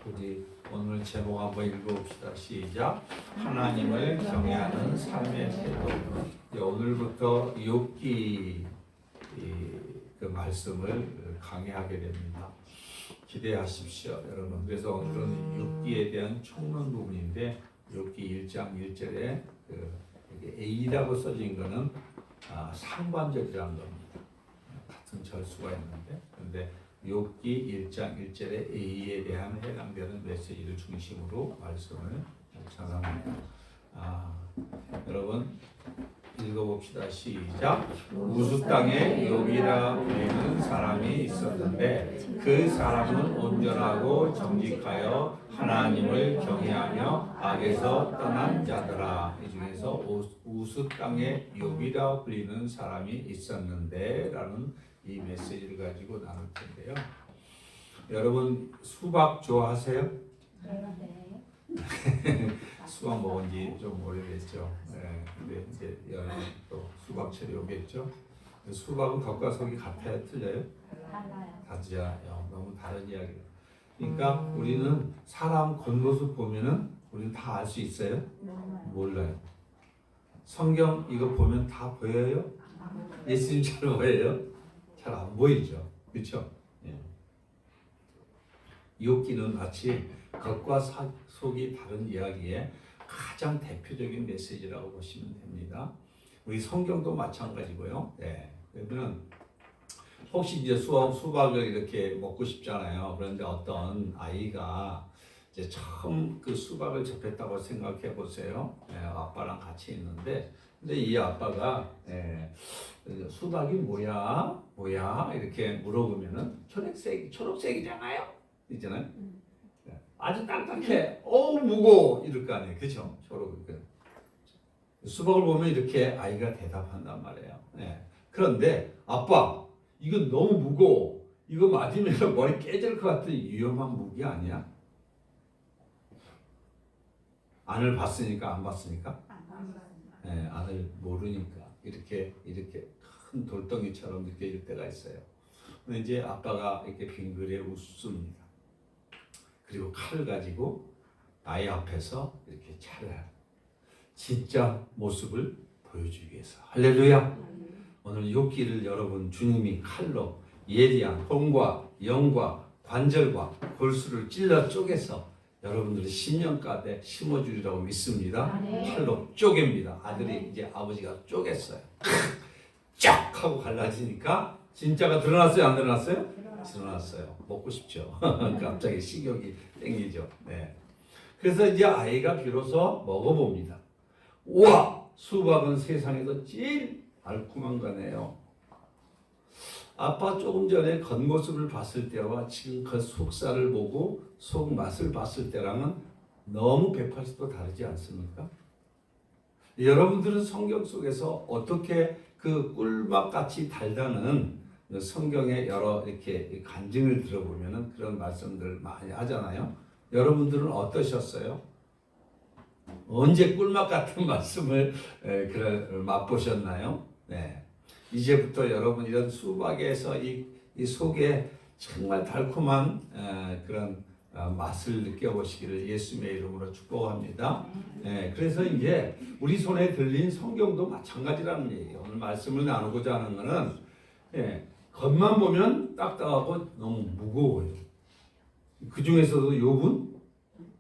우리 오늘 제목 한번 읽어봅시다. 시작. 하나님을 경외하는 삶의 태도. 오늘부터 욥기 그 말씀을 강의하게 됩니다. 기대하십시오, 여러분. 그래서 오늘은 욥기에 대한 총론 부분인데 욥기 1장 1절에 A라고 써진 거는 상관절이라는 겁니다. 같은 절수가 있는데, 그런데 욥기 1장 1절에 A에 대한 해당되는 메시지를 중심으로 말씀을 전합니다. 여러분 읽어봅시다. 시작. 우스 땅에 욥이라 불리는 사람이 있었는데 그 사람은 온전하고 정직하여 하나님을 경외하며 악에서 떠난 자더라. 이 중에서 우스 땅에 욥이라 불리는 사람이 있었는데 라는 이 메시지를 가지고 나눌 텐데요. 여러분 수박 좋아하세요? 네. 수박 먹은 지 좀 오래됐죠. 네, 근데 이제 여름 또 수박철이 오겠죠. 수박은 겉과 속이 같아요, 틀려요? 달라요. 다르죠. 너무 다른 이야기예요. 그러니까 우리는 사람 겉모습 보면은 우리는 다 알 수 있어요? 몰라요. 성경 이거 보면 다 보여요? 예수님처럼 보여요? 잘 안 보이죠, 그렇죠? 예. 욥기는 마치 겉과 속이 다른 이야기의 가장 대표적인 메시지라고 보시면 됩니다. 우리 성경도 마찬가지고요. 네. 그러면 혹시 이제 수박을 이렇게 먹고 싶잖아요. 그런데 어떤 아이가 이제 처음 그 수박을 접했다고 생각해 보세요. 네, 아빠랑 같이 있는데, 근데 이 아빠가 수박이 뭐야 이렇게 물어보면은 초록색이잖아요. 있잖아요. 아주 딱딱해. 무거워. 이럴 거 아니에요. 그죠? 수박을 보면 이렇게 아이가 대답한단 말이에요. 그런데 아빠, 이건 너무 무거워. 이거 맞으면 머리 깨질 것 같은 위험한 무기 아니야? 안을 봤으니까 안 봤으니까? 안을 모르니까 이렇게 큰 돌덩이처럼 느껴질 때가 있어요. 근데 이제 아빠가 이렇게 빙그레 웃습니다. 그리고 칼을 가지고 아이 앞에서 이렇게 잘라요. 진짜 모습을 보여주기 위해서. 할렐루야. 오늘 욥기를 여러분 주님이 칼로 예리한 혼과 영과 관절과 골수를 찔러 쪼개서 여러분들의 심령가에 심어주리라고 믿습니다. 칼로 쪼갭니다. 아들이 이제 아버지가 쪼갰어요. 쫙 하고 갈라지니까 진짜가 드러났어요? 안 드러났어요? 드러났어요. 먹고 싶죠. 갑자기 식욕이 땡기죠. 네. 그래서 이제 아이가 비로소 먹어봅니다. 우와! 수박은 세상에서 제일 달콤한 거네요. 아빠 조금 전에 겉모습을 봤을 때와 지금 그 속살을 보고 속 맛을 봤을 때랑은 너무 180도 다르지 않습니까? 여러분들은 성경 속에서 어떻게 그 꿀맛같이 달다는 성경의 여러 이렇게 간증을 들어보면은 그런 말씀들 많이 하잖아요. 여러분들은 어떠셨어요? 언제 꿀맛 같은 말씀을 맛보셨나요? 네. 이제부터 여러분 이런 수박에서 이 속에 정말 달콤한 그런 맛을 느껴보시기를 예수님의 이름으로 축복합니다. 네, 그래서 이제 우리 손에 들린 성경도 마찬가지라는 얘기예요. 오늘 말씀을 나누고자 하는 것은 겉만 보면 딱딱하고 너무 무거워요. 그 중에서도 욥은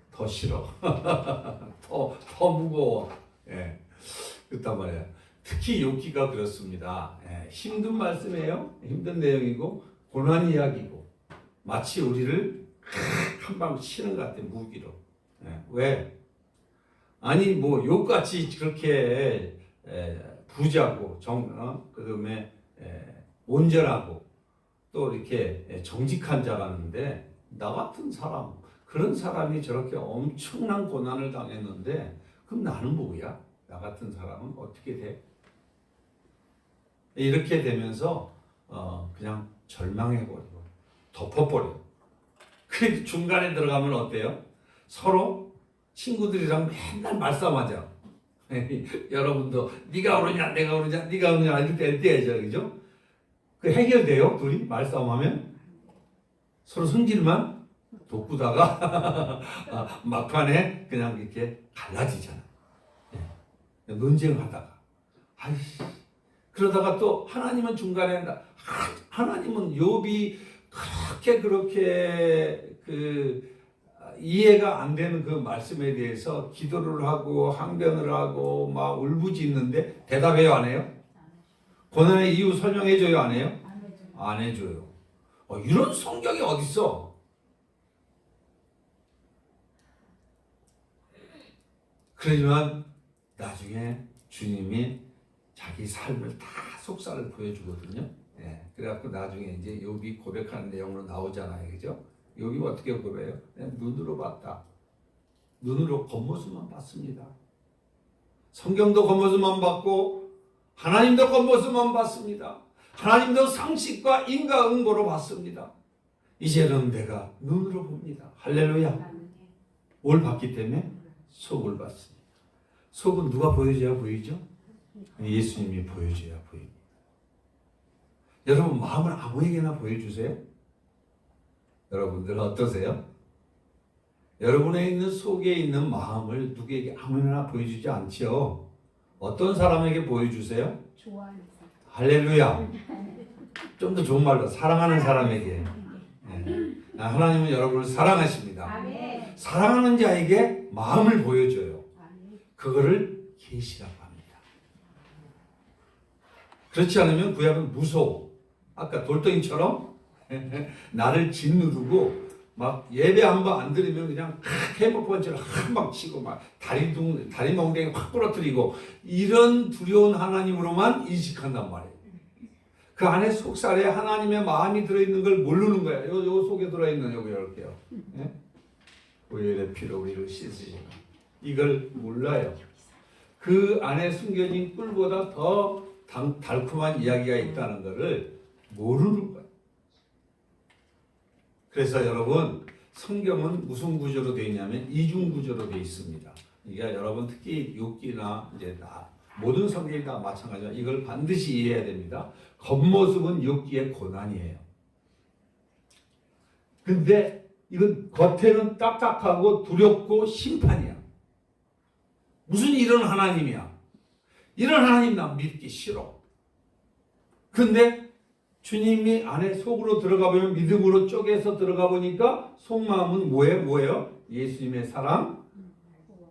더 싫어. 더 무거워. 그렇단 말이에요. 특히 욥기가 그렇습니다. 힘든 말씀이에요. 힘든 내용이고 고난 이야기고 마치 우리를 한 방 치는 것 같아요. 무기로. 왜? 아니 뭐 욥같이 그렇게 부자고 그다음에 온전하고 또 이렇게 정직한 자라는데 나 같은 사람, 그런 사람이 저렇게 엄청난 고난을 당했는데 그럼 나는 뭐야? 나 같은 사람은 어떻게 돼? 이렇게 되면서 그냥 절망해버리고 덮어버려. 그 중간에 들어가면 어때요? 서로 친구들이랑 맨날 말싸움하자. 여러분도 네가 오르냐 내가 오르냐 네가 오르냐 이렇게 돼야죠. 그죠? 그 해결돼요? 둘이 말싸움하면? 서로 승질만 돋구다가 막판에 그냥 이렇게 갈라지잖아. 예. 논쟁하다가 아이씨 그러다가 또 하나님은 중간에 하나님은 욥이 그렇게 이해가 안 되는 그 말씀에 대해서 기도를 하고 항변을 하고 막 울부짖는데 대답해요 안 해요? 고난의 이유 설명해줘요 안 해요? 안 해줘요. 이런 성경이 어딨어? 그러지만 나중에 주님이 자기 삶을 다 속사를 보여주거든요. 예, 그래갖고 나중에 이제 욥이 고백하는 내용으로 나오잖아요, 그죠? 욥이 어떻게 고백해요? 그냥 눈으로 봤다. 눈으로 겉모습만 봤습니다. 성경도 겉모습만 봤고 하나님도 겉모습만 봤습니다. 하나님도 상식과 인과응보로 봤습니다. 이제는 내가 눈으로 봅니다. 할렐루야. 뭘 봤기 때문에? 속을 봤습니다. 속은 누가 보여줘야 보이죠? 예수님이 보여줘야 보입니다. 여러분 마음을 아무에게나 보여주세요? 여러분들 어떠세요? 여러분의 있는 속에 있는 마음을 누구에게 아무나 보여주지 않죠? 어떤 사람에게 보여주세요? 좋아하는 사람. 할렐루야. 좀 더 좋은 말로 사랑하는 사람에게. 네. 하나님은 여러분을 사랑하십니다. 아멘. 사랑하는 자에게 마음을 보여줘요. 아멘. 그거를 계시라고 합니다. 그렇지 않으면 구약은 무서워. 아까 돌덩이처럼 나를 짓누르고 막 예배 한 번 안 드리면 그냥 해먹번지를 한 방 치고 막 다리 멍댕이 확 부러뜨리고 이런 두려운 하나님으로만 인식한단 말이에요. 그 안에 속살에 하나님의 마음이 들어있는 걸 모르는 거야. 요 속에 들어있는 요거 열게요. 예? 보혈의 피로 우리를 씻으시고 이걸 몰라요. 그 안에 숨겨진 꿀보다 더 달콤한 이야기가 있다는 것을 모르는 거예요. 그래서 여러분 성경은 무슨 구조로 되어 있냐면 이중 구조로 되어 있습니다. 그러니까 여러분 특히 욥기나 이제 모든 성경이 다 마찬가지지만 이걸 반드시 이해해야 됩니다. 겉모습은 욥기의 고난이에요. 근데 이건 겉에는 딱딱하고 두렵고 심판이야. 무슨 이런 하나님이야. 이런 하나님 나 믿기 싫어. 근데 주님이 안에 속으로 들어가 보면 믿음으로 쪼개서 들어가 보니까 속마음은 뭐예요? 예수님의 사랑,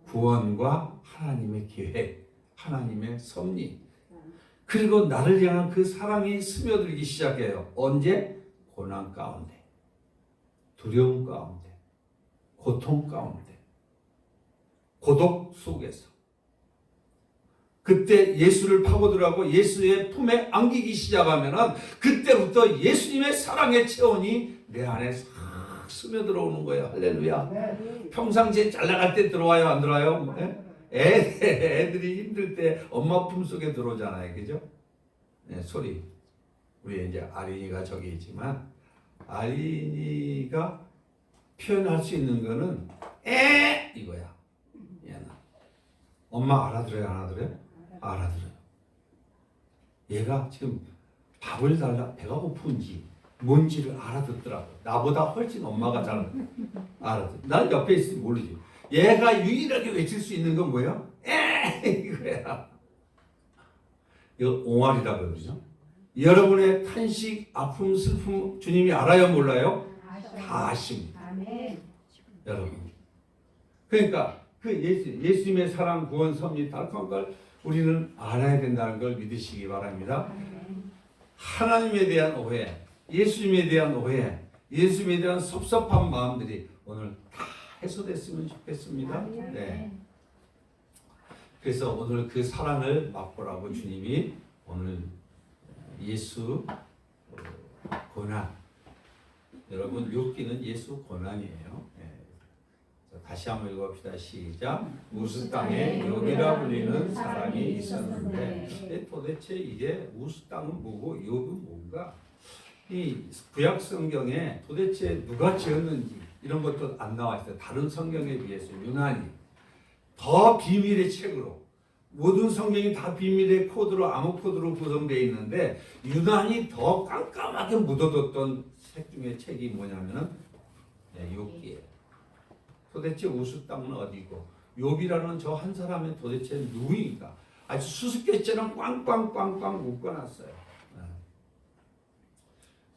구원과 하나님의 계획, 하나님의 섭리. 그리고 나를 향한 그 사랑이 스며들기 시작해요. 언제? 고난 가운데, 두려움 가운데, 고통 가운데, 고독 속에서. 그때 예수를 파고들하고 예수의 품에 안기기 시작하면은 그때부터 예수님의 사랑의 체온이 내 안에 싹 스며들어오는 거예요. 할렐루야. 평상시에 잘 나갈 때 들어와요, 안 들어와요? 애들이 힘들 때 엄마 품 속에 들어오잖아요, 그죠? 네, 소리. 우리 이제 아린이가 저기 있지만 아린이가 표현할 수 있는 거는 이거야. 얘는. 엄마 알아들어요, 안 알아들어요? 알아들어요. 얘가 지금 밥을 달라 배가 고픈지 뭔지를 알아듣더라고. 나보다 훨씬 엄마가 잘 알아들어. 난 옆에 있으면 모르지. 얘가 유일하게 외칠 수 있는 건 뭐예요? 이거야. 이거 옹알이라고 그러죠. 여러분의 탄식, 아픔, 슬픔 주님이 알아요, 몰라요? 다 아십니다. 아멘. 여러분. 그러니까 그 예수님의 사랑, 구원, 섭리, 달콤한 걸 우리는 알아야 된다는 걸 믿으시기 바랍니다. 하나님에 대한 오해, 예수님에 대한 오해, 예수님에 대한 섭섭한 마음들이 오늘 다 해소됐으면 좋겠습니다. 네. 그래서 오늘 그 사랑을 맛보라고 주님이 오늘 예수 고난, 여러분 욥기는 예수 고난이에요. 네. 다시 한번 읽어봅시다. 시작. 우스 땅에 욥이라 불리는 사람이 있었는데 도대체 이게 우스 땅은 뭐고 욥은 뭔가? 이 구약 성경에 도대체 누가 지었는지 이런 것도 안 나와 있어요. 다른 성경에 비해서 유난히 더 비밀의 책으로, 모든 성경이 다 비밀의 코드로, 암호 코드로 구성되어 있는데 유난히 더 깜깜하게 묻어뒀던 책 중에 책이 뭐냐면은 욥기예요. 도대체 우스 땅은 어디고 욥이라는 저 한 사람이 도대체 누구인가? 아주 수수께끼처럼 꽝꽝꽝꽝 묶어놨어요.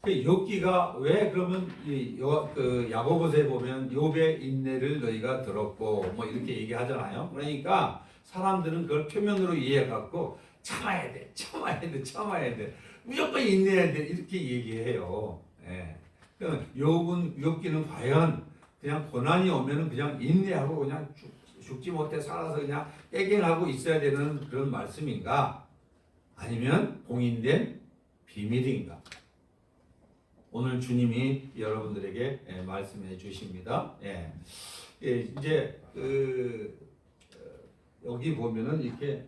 그 욥기가 왜 그러면 그 야고보서에 보면 욥의 인내를 너희가 들었고 뭐 이렇게 얘기하잖아요. 그러니까 사람들은 그걸 표면으로 이해해갖고 참아야 돼, 참아야 돼, 참아야 돼, 무조건 인내해야 돼 이렇게 얘기해요. 예. 그러면 욥기는 과연 그냥 고난이 오면은 그냥 인내하고 그냥 죽지 못해 살아서 그냥 깨갱하고 있어야 되는 그런 말씀인가? 아니면 공인된 비밀인가? 오늘 주님이 여러분들에게 말씀해 주십니다. 이제 여기 보면은 이렇게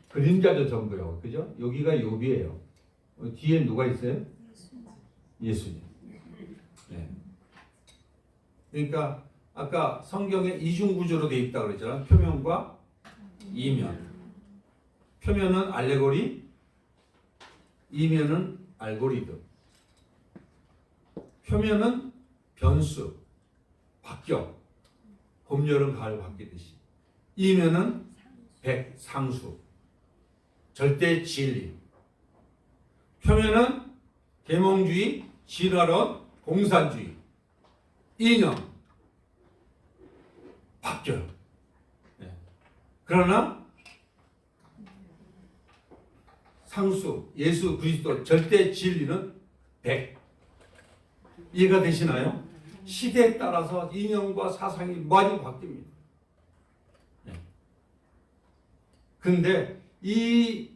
그림자도 전부요, 그죠? 여기가 욥이에요. 뒤에 누가 있어요? 예수님. 그러니까 아까 성경에 이중 구조로 돼 있다고 그랬잖아요. 표면과 이면. 표면은 알레고리, 이면은 알고리즘. 표면은 변수, 바뀌어. 봄, 여름, 가을 바뀌듯이. 이면은 상수, 절대 진리. 표면은 계몽주의, 진화론, 공산주의. 이념 바뀌어요. 그러나 상수, 예수 그리스도 절대 진리는 100. 이해가 되시나요? 시대에 따라서 이념과 사상이 많이 바뀝니다. 그런데 이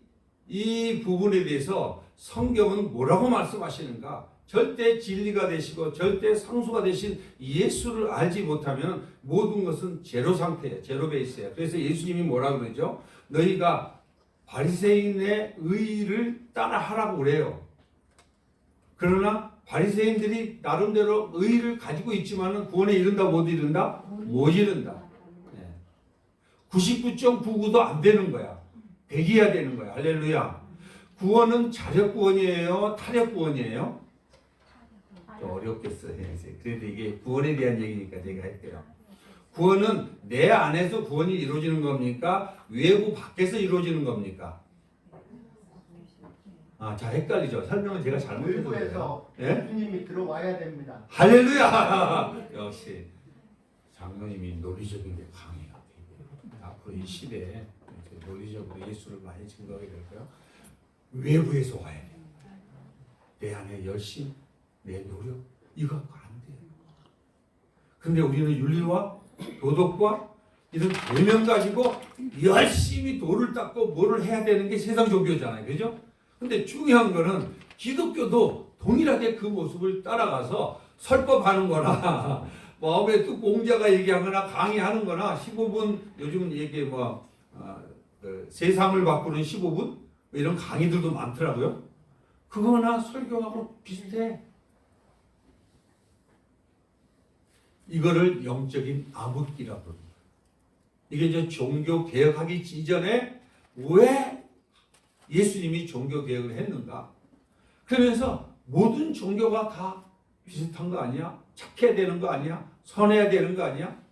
부분에 대해서 성경은 뭐라고 말씀하시는가? 절대 진리가 되시고 절대 상수가 되신 예수를 알지 못하면 모든 것은 제로 상태예요. 제로 베이스예요. 그래서 예수님이 뭐라 그러죠? 너희가 바리새인의 의를 따라하라고 그래요. 그러나 바리새인들이 나름대로 의를 가지고 있지만은 구원에 이른다 못 이른다? 못 이른다. 99.99도 안 되는 거야. 100이어야 되는 거야. 할렐루야. 구원은 자력 구원이에요? 타력 구원이에요? 좀 어렵겠어요. 그래도 이게 구원에 대한 얘기니까 제가 할게요. 구원은 내 안에서 구원이 이루어지는 겁니까? 외부 밖에서 이루어지는 겁니까? 자, 헷갈리죠. 설명은 제가 잘못해서 외부에서 예수님이 들어와야 됩니다. 할렐루야. 역시 장로님이 논리적인 게 강해요. 앞으로 이 시대에 논리적으로 예수를 많이 증거하게 될 거예요. 외부에서 와야 돼요. 내 안에 열심, 내 노력 이거 안 돼요. 근데 우리는 윤리와 도덕과 이런 계명 가지고 열심히 도를 닦고 뭐를 해야 되는 게 세상 종교잖아요. 그죠? 근데 중요한 거는 기독교도 동일하게 그 모습을 따라가서 설법하는 거나 마음에 또 공자가 얘기하거나 강의하는 거나 15분 요즘은 이게 세상을 바꾸는 15분 이런 강의들도 많더라고요. 그거나 설교하고 비슷해. 이거를 영적인 암흑기라고 합니다. 이게 이제 종교 개혁하기 이전에 왜 예수님이 종교 개혁을 했는가? 그러면서 모든 종교가 다 비슷한 거 아니야? 착해야 되는 거 아니야? 선해야 되는 거 아니야?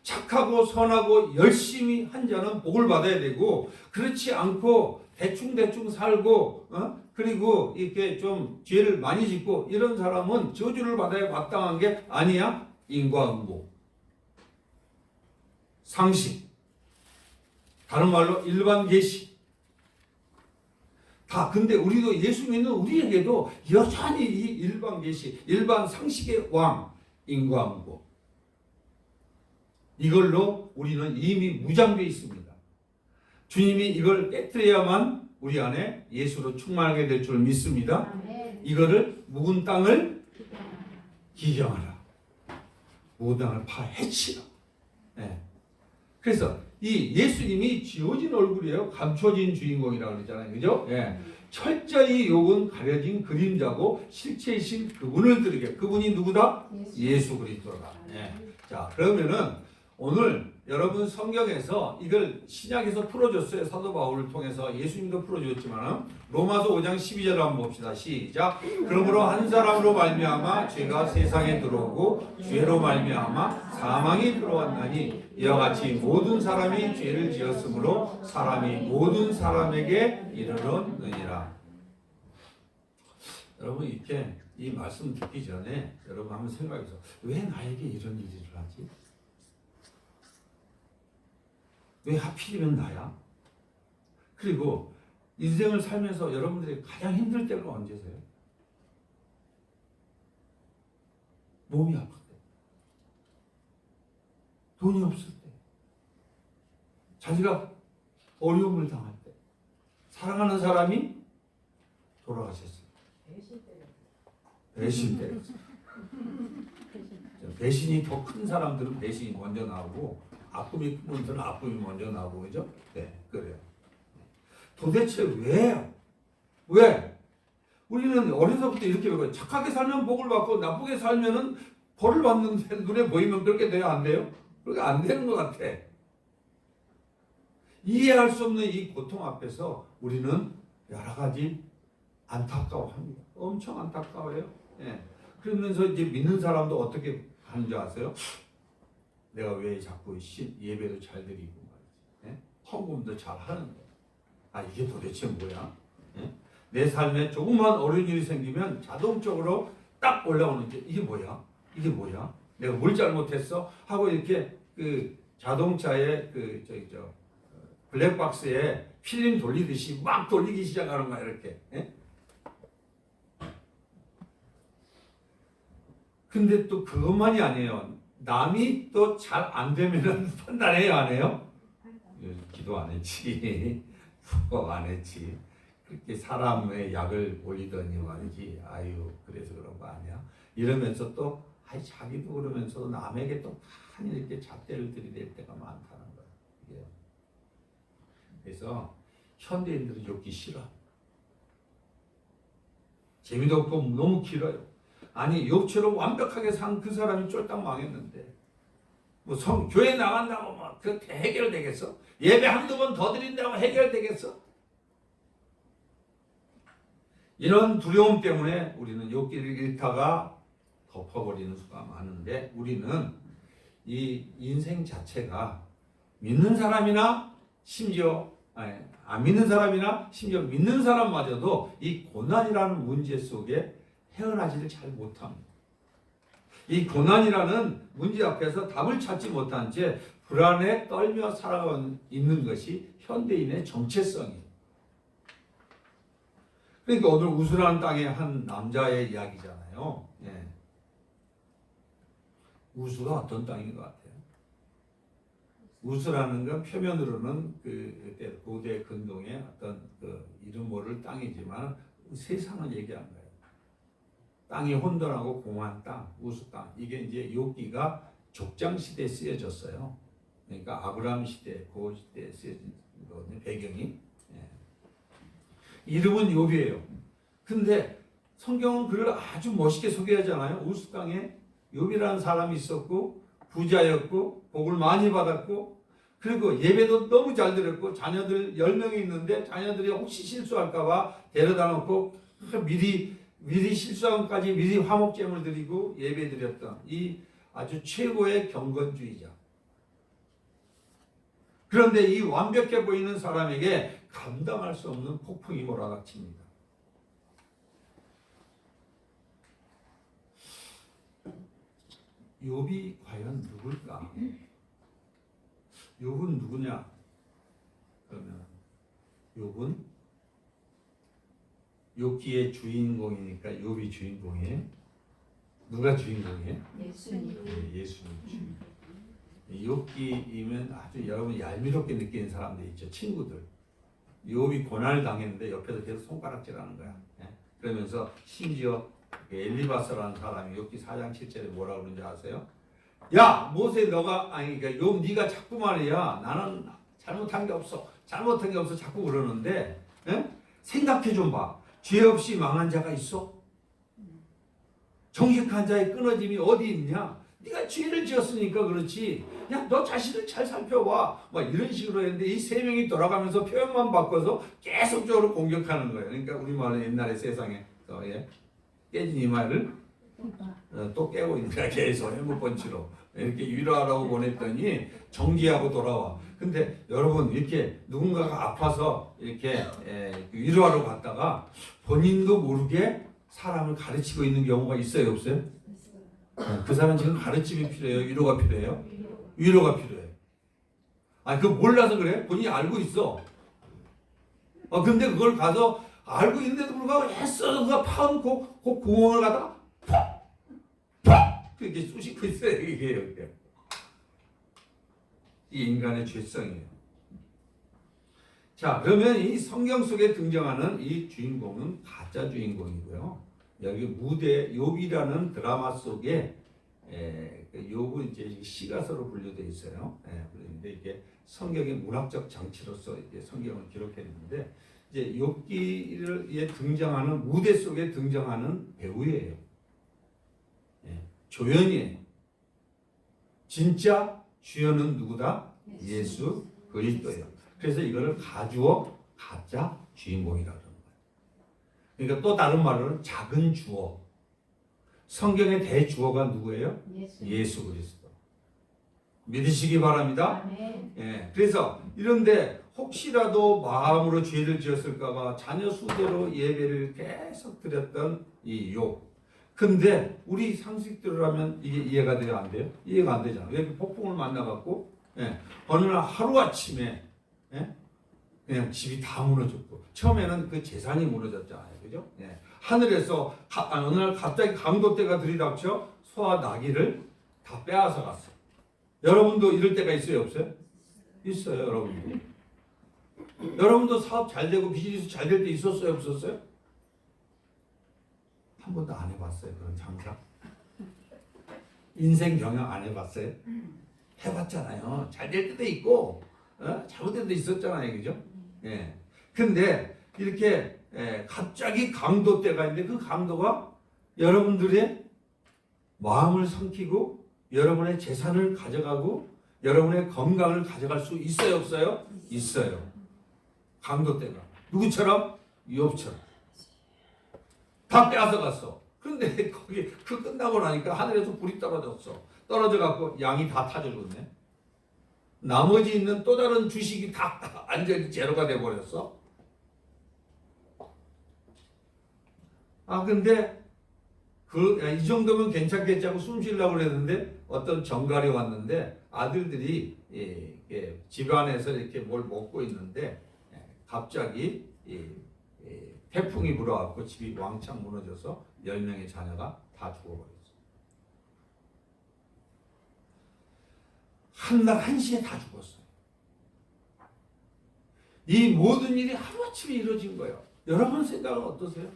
착하고 선하고 열심히 한 자는 복을 받아야 되고 그렇지 않고 대충 살고 그리고 이렇게 좀 죄를 많이 짓고 이런 사람은 저주를 받아야 마땅한 게 아니야? 인과응보, 상식, 다른 말로 일반 계시 다. 근데 우리도 예수 믿는 우리에게도 여전히 이 일반 계시, 일반 상식의 왕 인과응보 이걸로 우리는 이미 무장되어 있습니다. 주님이 이걸 깨뜨려야만 우리 안에 예수로 충만하게 될 줄 믿습니다. 이거를 묵은 땅을 기경하라. 묵은 땅을 파헤치라. 그래서 이 예수님이 지워진 얼굴이에요. 감춰진 주인공이라고 그러잖아요. 그죠? 철저히 욥은 가려진 그림자고 실체이신 그분을 드리게. 그분이 누구다? 예수 그리스도다. 자, 그러면은 오늘 여러분 성경에서 이걸 신약에서 풀어줬어요. 사도 바울을 통해서 예수님도 풀어줬지만 로마서 5장 12절을 한번 봅시다. 시작. 그러므로 한 사람으로 말미암아 죄가 세상에 들어오고 죄로 말미암아 사망이 들어왔나니 이와 같이 모든 사람이 죄를 지었으므로 사람이 모든 사람에게 이르렀느니라. 여러분 이렇게 이 말씀 듣기 전에 여러분 한번 생각해서 왜 나에게 이런 일을 하지? 왜 하필이면 나야? 그리고 인생을 살면서 여러분들이 가장 힘들 때가 언제세요? 몸이 아플 때, 돈이 없을 때, 자기가 어려움을 당할 때, 사랑하는 사람이 돌아가셨어요. 배신 때. 배신이 더 큰 사람들은 배신이 먼저 나오고 아픔이 큰 분들은 아픔이 먼저 나오고 그죠? 네, 그래요. 도대체 왜요? 왜? 우리는 어려서부터 이렇게 배워요. 착하게 살면 복을 받고 나쁘게 살면은 벌을 받는데 눈에 보이면 그렇게 돼요? 안 돼요? 그렇게 안 되는 것 같아. 이해할 수 없는 이 고통 앞에서 우리는 여러 가지 안타까워합니다. 엄청 안타까워요. 예. 그러면서 이제 믿는 사람도 어떻게 하는 줄 아세요? 내가 왜 자꾸 예배도 잘 드리고 말이지, 예? 헌금도 잘 하는데, 아 이게 도대체 뭐야? 예? 내 삶에 조그만 어려운 일이 생기면 자동적으로 딱 올라오는 게 이게 뭐야? 이게 뭐야? 내가 뭘 잘못했어? 하고 이렇게 그 자동차의 그 블랙박스에 필름 돌리듯이 막 돌리기 시작하는 거야 이렇게. 예? 근데 또 그것만이 아니에요. 남이 또 잘 안 되면 판단해요, 안 해요? 기도 안 했지, 후거 안 했지. 그렇게 사람의 약을 올리더니 말이지. 아유, 그래서 그런 거 아니야? 이러면서 또, 아이 자기도 그러면서 남에게 또 많이 이렇게 잣대를 들이댈 때가 많다는 거예요. 그래서 현대인들은 욕기 싫어. 재미도 없고 너무 길어요. 아니 욥처럼 완벽하게 산 그 사람이 쫄딱 망했는데 뭐 교회 나간다고 막 그렇게 해결되겠어? 예배 한두 번 더 드린다고 해결되겠어? 이런 두려움 때문에 우리는 욥기를 읽다가 덮어버리는 수가 많은데 우리는 이 인생 자체가 믿는 사람이나 심지어 안 믿는 사람이나 심지어 믿는 사람마저도 이 고난이라는 문제 속에 헤어나지를 잘 못합니다. 이 고난이라는 문제 앞에서 답을 찾지 못한 채 불안에 떨며 살아가고 있는 것이 현대인의 정체성이에요. 그러니까 오늘 우스라는 땅의 한 남자의 이야기잖아요. 예. 우스가 어떤 땅인 것 같아요? 우스라는 건 표면으로는 그때 고대 근동의 어떤 그 이름 모를 땅이지만 세상을 얘기한 거예요. 땅이 혼돈하고 공허한 땅, 우스 땅. 이게 이제 욥기가 족장 시대에 쓰여졌어요. 그러니까 아브라함 시대, 그 시대에 쓰여진 거거든요. 배경이. 예. 이름은 욥이에요. 근데 성경은 그를 아주 멋있게 소개하잖아요. 우스 땅에 욥이라는 사람이 있었고 부자였고 복을 많이 받았고 그리고 예배도 너무 잘 드렸고 자녀들 10명이 있는데 자녀들이 혹시 실수할까 봐 데려다 놓고 미리 실수함까지 미리 화목제물 드리고 예배 드렸던 이 아주 최고의 경건주의자. 그런데 이 완벽해 보이는 사람에게 감당할 수 없는 폭풍이 몰아닥칩니다. 욥이 과연 누굴까? 욥은 누구냐? 그러면 욥은 욥기의 주인공이니까 욥이 주인공이에요. 누가 주인공이에요? 예수님. 네, 예수님 주인공. 욥기이면 아주 여러분 얄미롭게 느끼는 사람들 있죠. 친구들. 욥이 고난을 당했는데 옆에서 계속 손가락질하는 거야. 예? 그러면서 심지어 엘리바스라는 사람이 욥기 4장 7절에 뭐라고 그러는지 아세요? 야 모세 너가 그러니까 욥 네가 자꾸 말이야 나는 잘못한 게 없어 자꾸 그러는데 예? 생각해 좀 봐. 죄 없이 망한 자가 있어? 정직한 자의 끊어짐이 어디 있냐? 네가 죄를 지었으니까 그렇지. 야, 너 자신을 잘 살펴봐. 막 이런 식으로 했는데 이 세 명이 돌아가면서 표현만 바꿔서 계속적으로 공격하는 거예요. 그러니까 우리말은 옛날에 세상에 예, 깨진 이마를 또 깨고 있는가 계속 해물펀치로 이렇게 위로하라고 보냈더니 정지하고 돌아와. 근데 여러분 이렇게 누군가가 아파서 이렇게 위로하러 갔다가 본인도 모르게 사람을 가르치고 있는 경우가 있어요, 없어요? 그 사람 지금 가르침이 필요해요, 위로가 필요해요? 위로가 필요해요. 그 몰라서 그래? 본인이 알고 있어. 근데 그걸 가서 알고 있는데도 불구하고 애써 그가 파놓고 그 구멍을 가다가 팍! 그렇게 쑤시고 있어요, 이게. 이 인간의 죄성이에요. 자, 그러면 이 성경 속에 등장하는 이 주인공은 가짜 주인공이고요. 여기 무대 욥이라는 드라마 속에 욥은 이제 시가서로 분류되어 있어요. 그런데 이게 성경의 문학적 장치로서 이제 성경을 기록했는데 이제 욥기에 등장하는 무대 속에 등장하는 배우예요. 조연이에요. 진짜 주연은 누구다? 예수 그리스도예요. 그래서 이거를 가주어 가짜 주인공이라고 하는 거예요. 그러니까 또 다른 말로는 작은 주어. 성경의 대주어가 누구예요? 예수 그리스도. 믿으시기 바랍니다. 그래서 이런데 혹시라도 마음으로 죄를 지었을까봐 자녀 수대로 예배를 계속 드렸던 이 욥. 근데 우리 상식대로라면 이게 이해가 돼요, 안 돼요? 이해가 안 되잖아. 왜 폭풍을 만나갖고 어느 날 하루아침에 그냥 집이 다 무너졌고 처음에는 그 재산이 무너졌잖아요, 그죠? 하늘에서 어느 날 갑자기 강도떼가 들이닥쳐 소와 나귀를 다 빼앗아 갔어. 여러분도 이럴 때가 있어요, 없어요? 있어요, 여러분도. 여러분도 사업 잘 되고 비즈니스 잘 될 때 있었어요, 없었어요? 한 번도 안 해봤어요, 그런 장사? 인생 경영 안 해봤어요? 해봤잖아요. 잘 될 때도 있고 잘못될 때도 있었잖아요, 그죠? 근데 이렇게 갑자기 강도 때가 있는데 그 강도가 여러분들의 마음을 삼키고 여러분의 재산을 가져가고 여러분의 건강을 가져갈 수 있어요, 없어요? 있어요. 강도 때가 누구처럼? 욥처럼 다 빼앗아 갔어. 그런데 거기 그 끝나고 나니까 하늘에서 불이 떨어졌어. 떨어져 갖고 양이 다 타져 죽네. 나머지 있는 또 다른 주식이 다 완전히 제로가 돼 버렸어. 근데 이 정도면 괜찮겠지 하고 숨 쉬려고 그랬는데 어떤 정갈이 왔는데 아들들이 집안에서 이렇게 뭘 먹고 있는데 갑자기 태풍이 불어갖고 집이 왕창 무너져서 10명의 자녀가 다 죽어버렸어. 한날 1시에 다 죽었어요. 이 모든 일이 하루아침에 이루어진 거예요. 여러분 생각은 어떠세요?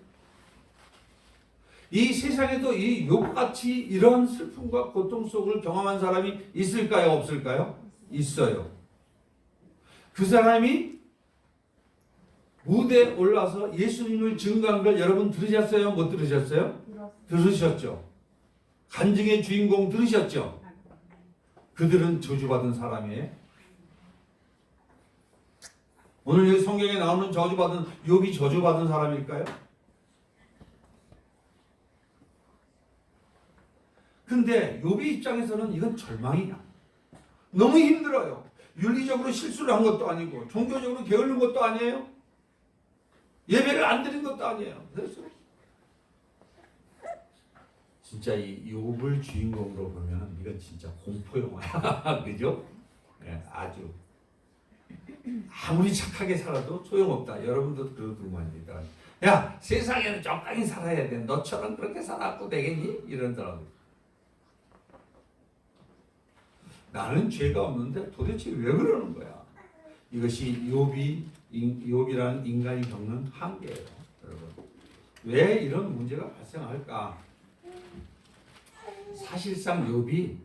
이 세상에도 이 욥같이 이런 슬픔과 고통 속을 경험한 사람이 있을까요? 없을까요? 있어요. 그 사람이 무대에 올라서 예수님을 증거한 걸 여러분 들으셨어요? 못 들으셨어요? 들으셨죠? 간증의 주인공 들으셨죠? 그들은 저주받은 사람이에요. 오늘 여기 성경에 나오는 저주받은 욥이 저주받은 사람일까요? 근데 욥의 입장에서는 이건 절망이야. 너무 힘들어요. 윤리적으로 실수를 한 것도 아니고 종교적으로 게으른 것도 아니에요. 예배를 안 드린 것도 아니에요. 그래서 진짜 이 욥을 주인공으로 보면 이건 진짜 공포 영화야. 그죠? 아주 아무리 착하게 살아도 소용없다. 여러분도 그러더만요. 야, 세상에는 적당히 살아야 돼. 너처럼 그렇게 살아도 되겠니? 이러더라고요. 나는 죄가 없는데 도대체 왜 그러는 거야? 이것이 욥이라는 인간이 겪는 한계예요, 여러분. 왜 이런 문제가 발생할까? 사실상 욥이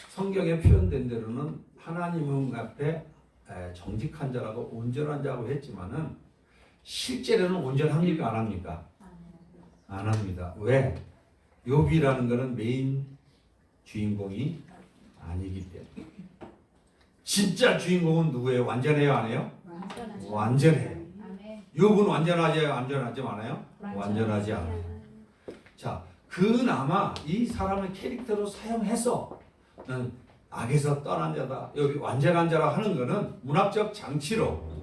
성경에 표현된 대로는 하나님 앞에 정직한 자라고 온전한 자라고 했지만은 실제로는 온전합니까? 안 합니까? 안 합니다. 왜? 욥이라는 거는 메인 주인공이 아니기 때문에. 진짜 주인공은 누구예요? 완전해요, 안 해요? 완전해요. 아멘. 욥은 완전하지 않아요? 완전하지 않아요. 자, 그나마 이 사람을 캐릭터로 사용해서 악에서 떠난 자다, 여기 완전한 자라 하는 거는 문학적 장치로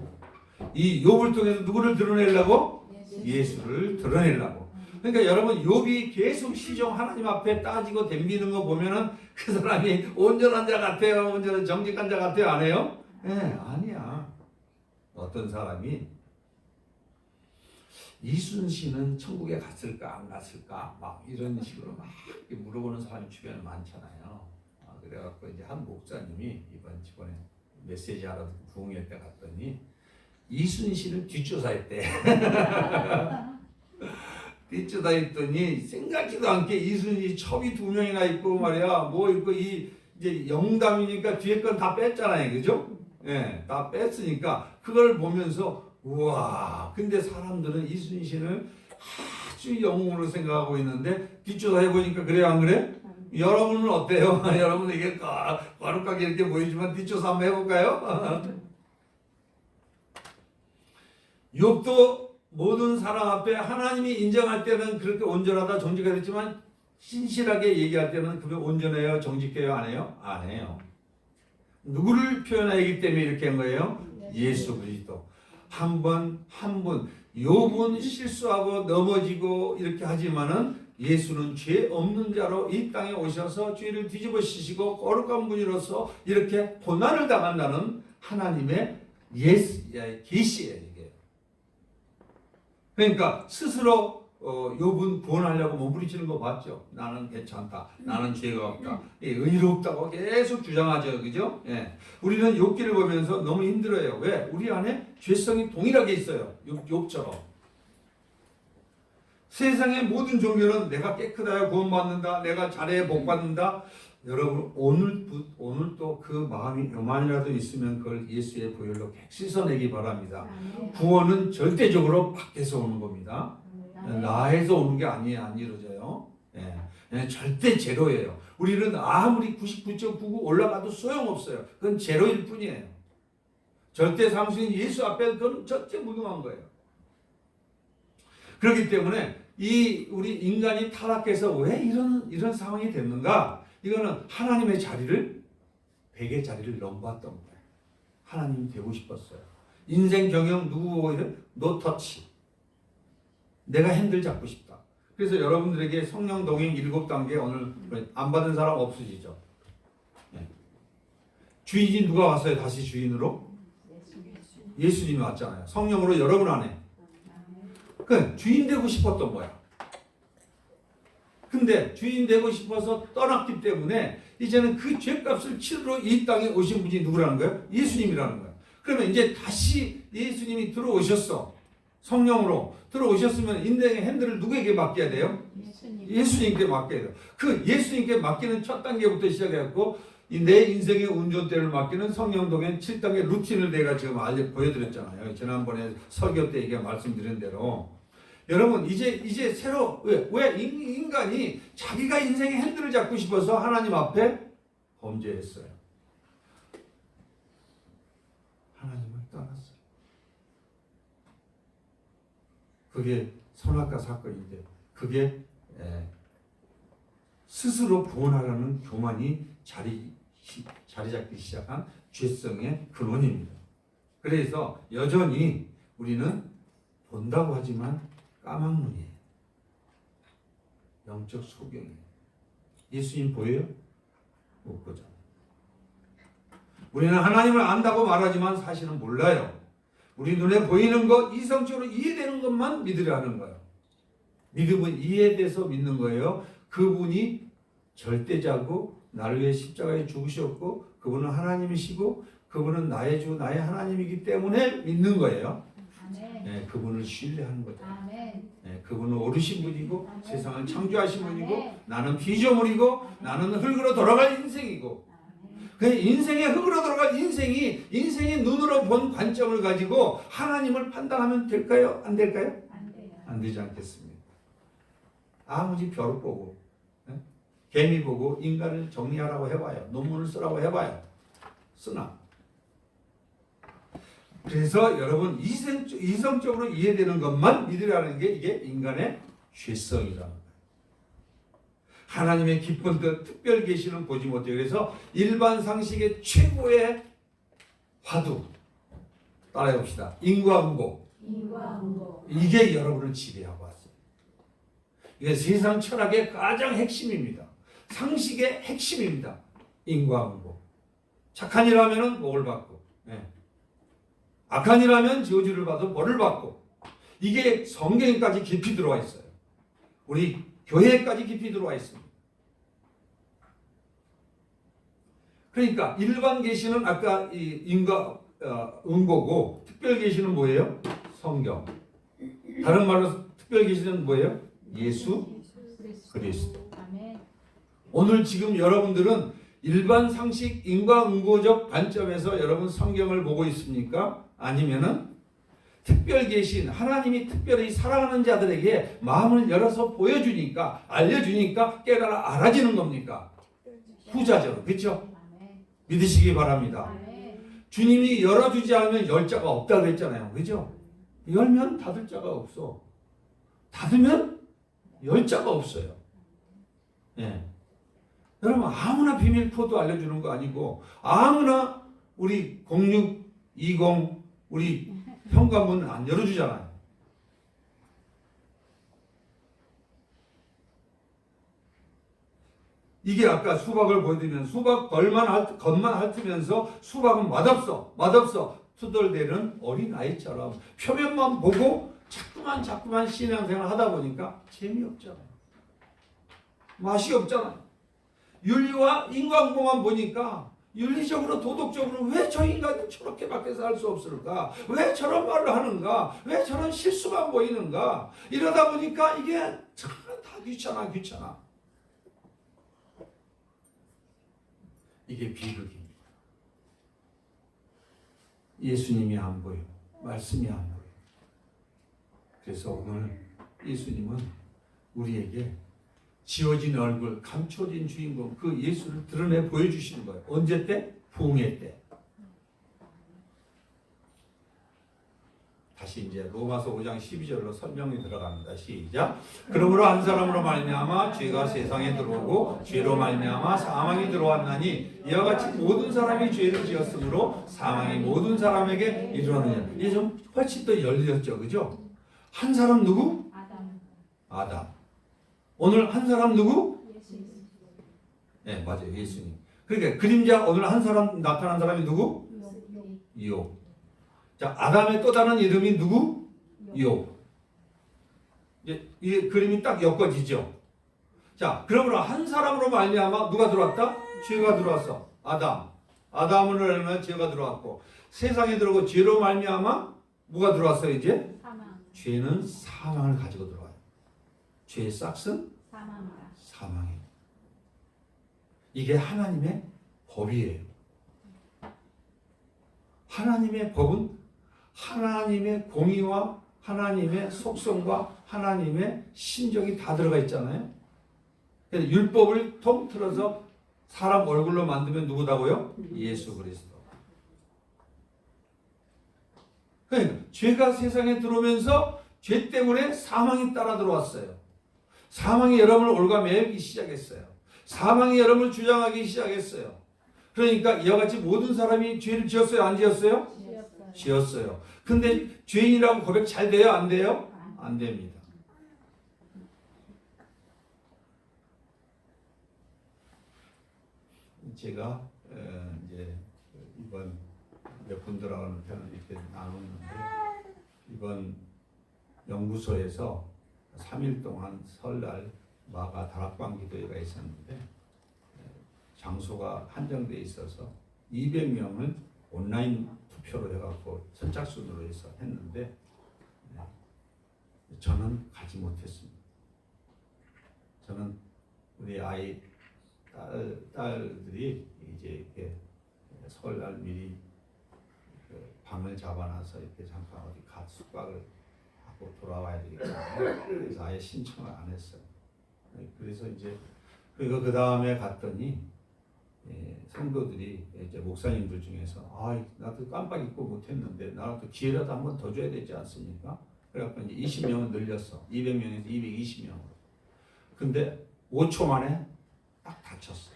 이 욥을 통해서 누구를 드러내려고? 예수를 드러내려고. 그러니까 여러분, 욥이 계속 시종 하나님 앞에 따지고 덤비는 거 보면은 그 사람이 온전한 자 같아요, 온전한 정직한 자 같아요, 안 해요? 예, 아니야. 어떤 사람이 이순신은 천국에 갔을까 안 갔을까 막 이런 식으로 막 물어보는 사람이 주변에 많잖아요. 그래갖고 이제 한 목사님이 이번에 메시지 하러 부흥회 때 갔더니 이순신을 뒷조사했대. 뒷조사했더니 생각지도 않게 이순신이 첩이 2명이나 있고 말이야, 뭐 있고 이제 영담이니까 뒤에 건 다 뺐잖아요, 그죠? 예, 다 뺐으니까 그걸 보면서 우와, 근데 사람들은 이순신을 아주 영웅으로 생각하고 있는데 뒷조사해 보니까 그래요, 안 그래? 여러분은 어때요? 여러분 이게 과룩하게 이렇게 보이지만 뒷조사 한번 해볼까요? 욥도 모든 사람 앞에 하나님이 인정할 때는 그렇게 온전하다, 정직하다 했지만 신실하게 얘기할 때는 그게 온전해요, 정직해요, 안 해요? 안 해요. 누구를 표현하기 때문에 이렇게 한 거예요? 예수 그리스도. 한 번 욥은 실수하고 넘어지고 이렇게 하지만은 예수는 죄 없는 자로 이 땅에 오셔서 죄를 뒤집어 씌시고 거룩한 분이로서 이렇게 고난을 당한다는 하나님의 계시예요, 이게. 그러니까 스스로 욥은 구원하려고 몸부림치는 거 봤죠. 나는 괜찮다, 나는 죄가 없다, 의롭다고 계속 주장하죠, 그죠? 예. 우리는 욥기를 보면서 너무 힘들어요. 왜? 우리 안에 죄성이 동일하게 있어요, 욥처럼. 세상의 모든 종교는 내가 깨끗하여 구원받는다, 내가 잘해 복받는다. 여러분, 오늘 또 그 마음이 요만이라도 있으면 그걸 예수의 보혈로 씻어내기 바랍니다. 구원은 절대적으로 밖에서 오는 겁니다. 나에서 오는 게 안 이루어져요. 예, 절대 제로예요. 우리는 아무리 99.99 올라가도 소용없어요. 그건 제로일 뿐이에요. 절대 상수인 예수 앞에 그건 절대 무능한 거예요. 그렇기 때문에 우리 인간이 타락해서 왜 이런 상황이 됐는가? 이거는 하나님의 자리를, 백의 자리를 넘봤던 거예요. 하나님이 되고 싶었어요. 인생 경영 누구 노터치. 내가 핸들 잡고 싶다. 그래서 여러분들에게 성령 동행 7단계 오늘 안 받은 사람 없으시죠? 네. 주인이 누가 왔어요? 다시 주인으로? 예수님이 왔잖아요. 성령으로 여러분 안에. 그 주인 되고 싶었던 거야. 근데 주인 되고 싶어서 떠났기 때문에 이제는 그 죄값을 치르러 이 땅에 오신 분이 누구라는 거예요? 예수님이라는 거예요. 그러면 이제 다시 예수님이 들어오셨어. 성령으로 들어오셨으면 인생의 핸들을 누구에게 맡겨야 돼요? 예수님께 맡겨야 돼요. 그 예수님께 맡기는 첫 단계부터 시작해갖고 내 인생의 운전대를 맡기는 성령 동행 7단계 루틴을 내가 지금 보여드렸잖아요. 지난번에 설교 때 이게 말씀드린 대로. 여러분 이제 새로 왜 인간이 자기가 인생의 핸들을 잡고 싶어서 하나님 앞에 범죄했어요. 하나님을 떠났어요. 그게 선악과 사건인데 그게 스스로 구원하라는 교만이 자리 잡기 시작한 죄성의 근원입니다. 그래서 여전히 우리는 본다고 하지만 까막눈이에요. 영적 소경이에요. 예수님 보여요? 못 보잖아요. 우리는 하나님을 안다고 말하지만 사실은 몰라요. 우리 눈에 보이는 것, 이성적으로 이해되는 것만 믿으려 하는 거예요. 믿음은 이해돼서 믿는 거예요. 그분이 절대자고 나를 위해 십자가에 죽으셨고 그분은 하나님이시고 그분은 나의 주, 나의 하나님이기 때문에 믿는 거예요. 네, 그분을 신뢰하는 거죠. 네, 그분은 오르신 분이고 세상을 창조하신 분이고 나는 피조물이고 나는 흙으로 돌아갈 인생이고 그 인생의 흙으로 돌아갈 인생의 눈으로 본 관점을 가지고 하나님을 판단하면 될까요? 안 될까요? 안 돼요. 안 되지 않겠습니다. 아무리 별을 보고 개미 보고 인간을 정리하라고 해봐요. 논문을 쓰라고 해봐요. 쓰나? 그래서 여러분 이성적으로 이해되는 것만 믿으라는 게 이게 인간의 죄성이라는 거예요. 하나님의 깊은 뜻, 특별 계시는 보지 못해요. 그래서 일반 상식의 최고의 화두 따라해 봅시다. 인과응보. 이게 여러분을 지배하고 왔어요. 이게 세상 철학의 가장 핵심입니다. 상식의 핵심입니다. 인과응보. 착한 일 하면은 복을 받고, 악한 일 하면 저주를 받아 벌을 받고, 이게 성경까지 깊이 들어와 있어요. 우리 교회까지 깊이 들어와 있습니다. 그러니까 일반 계시는 아까 응보고 특별 계시는 뭐예요? 성경. 다른 말로 특별 계시는 뭐예요? 예수 그리스도. 오늘 지금 여러분들은 일반 상식 인과응보적 관점에서 여러분 성경을 보고 있습니까? 아니면은 특별 계신 하나님이 특별히 사랑하는 자들에게 마음을 열어서 보여주니까 알려주니까 깨달아 알아지는 겁니까? 후자죠. 그렇죠? 믿으시기 바랍니다. 주님이 열어주지 않으면 열 자가 없다고 했잖아요. 그죠? 열면 닫을 자가 없어. 닫으면 열 자가 없어요. 예. 여러분 아무나 비밀 코드 알려주는 거 아니고 아무나 우리 06, 20 우리 현관문 안 열어주잖아요. 이게 아까 수박을 보여드리면 수박 겉만 핥으면서 수박은 맛없어 투덜대는 어린아이처럼 표면만 보고 자꾸만 신앙생활 하다 보니까 재미없잖아요. 맛이 없잖아요. 윤리와 인과응보만 보니까 윤리적으로 도덕적으로 왜 저 인간이 저렇게밖에 살 수 없을까? 왜 저런 말을 하는가? 왜 저런 실수만 보이는가? 이러다 보니까 이게 정말 다 귀찮아. 이게 비극입니다. 예수님이 안 보여. 말씀이 안 보여. 그래서 오늘 예수님은 우리에게 지워진 얼굴, 감춰진 주인공 그 예수를 드러내 보여주시는 거예요. 언제 때? 부흥회 때. 다시 이제 로마서 5장 12절로 설명이 들어갑니다. 시작. 그러므로 한 사람으로 말미암아 죄가 세상에 들어오고 죄로 말미암아 사망이 들어왔나니 이와 같이 모든 사람이 죄를 지었으므로 사망이 모든 사람에게 이르렀느니라. 이게 좀 훨씬 더 열렸죠, 그죠? 한 사람 누구? 아담. 오늘 한 사람 누구? 네, 맞아요, 예수님. 그러니까 그림자 오늘 한 사람 나타난 사람이 누구? 욥. 자, 아담의 또 다른 이름이 누구? 욥. 이제 이 그림이 딱 엮어지죠. 자, 그러므로 한 사람으로 말미암아 누가 들어왔다? 죄가 들어왔어. 아담으로 말미암아 죄가 들어왔고 세상에 들어오고 죄로 말미암아 뭐가 들어왔어요 이제? 죄는 사망을 가지고 들어와요. 죄의 싹은 사망이에요. 이게 하나님의 법이에요. 하나님의 법은 하나님의 공의와 하나님의 속성과 하나님의 심정이 다 들어가 있잖아요. 그래서 율법을 통틀어서 사람 얼굴로 만들면 누구다고요? 예수 그리스도. 그러니까 죄가 세상에 들어오면서 죄 때문에 사망이 따라 들어왔어요. 사망이 여러분을 올가매기 시작했어요. 사망이 여러분을 주장하기 시작했어요. 그러니까 이와 같이 모든 사람이 죄를 지었어요? 안 지었어요? 지었어요. 근데 죄인이라고 고백 잘 돼요? 안 돼요? 안 됩니다. 제가 이제 이번 몇 분들하고는 이렇게 나눴는데 이번 연구소에서 3일 동안 설날 마가 다락방 기도회가 있었는데 장소가 한정되어 있어서 200명을 온라인 투표로 해갖고 선착순으로 해서 했는데 저는 가지 못했습니다. 저는 우리 아이 딸들이 이제 이렇게 설날 미리 방을 잡아놔서 이렇게 잠깐 어디 숙박을 하고 돌아와야 되겠다. 그래서 아예 신청을 안 했어요. 그래서 이제 그리고 그 다음에 갔더니 성도들이 이제 목사님들 중에서 나도 깜빡 잊고 못했는데 나도 기회라도 한 번 더 줘야 되지 않습니까? 그래갖고 이제 20명은 늘렸어. 200명에서 220명으로. 근데 5초 만에 딱 닫혔어.